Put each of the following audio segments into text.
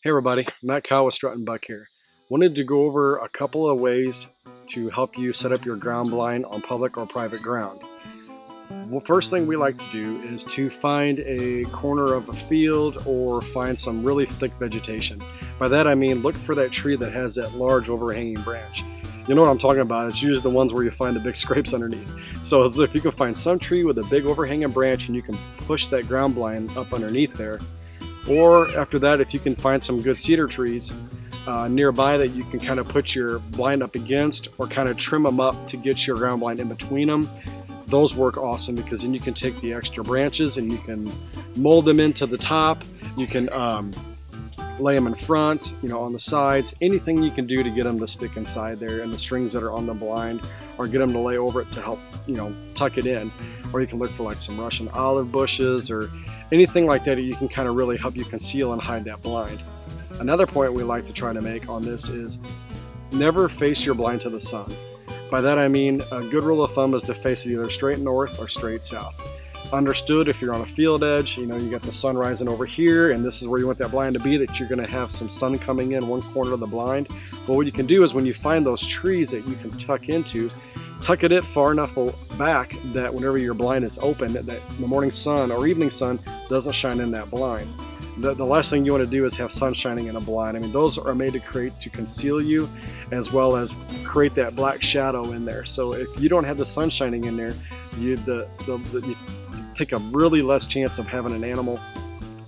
Hey everybody, Matt Cowell with Struttinbuck here. Wanted to go over a couple of ways to help you set up your ground blind on public or private ground. Well, first thing we like to do is to find a corner of a field or find some really thick vegetation. By that I mean look for that tree that has that large overhanging branch. You know what I'm talking about, it's usually the ones where you find the big scrapes underneath. So if you can find some tree with a big overhanging branch and you can push that ground blind up underneath there, or after that, if you can find some good cedar trees nearby that you can kind of put your blind up against or kind of trim them up to get your ground blind in between them, those work awesome because then you can take the extra branches and you can mold them into the top. You can lay them in front, on the sides, anything you can do to get them to stick inside there, and the strings that are on the blind, or get them to lay over it to help, tuck it in. Or you can look for like some Russian olive bushes or anything like that you can kind of really help you conceal and hide that blind. Another point we like to try to make on this is never face your blind to the sun. By that I mean a good rule of thumb is to face it either straight north or straight south. Understood if you're on a field edge, you got the sun rising over here and this is where you want that blind to be, that you're going to have some sun coming in one corner of the blind. Well, what you can do is when you find those trees that you can tuck into, tuck it far enough back that whenever your blind is open, that the morning sun or evening sun doesn't shine in that blind. The last thing you want to do is have sun shining in a blind. I mean, those are made to conceal you as well as create that black shadow in there. So if you don't have the sun shining in there, you take a really less chance of having an animal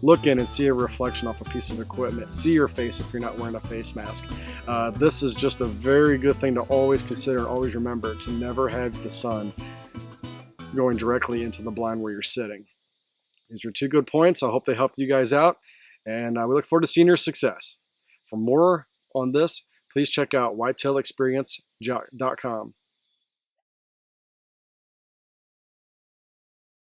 look in and see a reflection off a piece of equipment, see your face if you're not wearing a face mask. This is just a very good thing to always consider and always remember, to never have the sun going directly into the blind where you're sitting. These are two good points. I hope they help you guys out, and we look forward to seeing your success. For more on this, please check out whitetailexperience.com.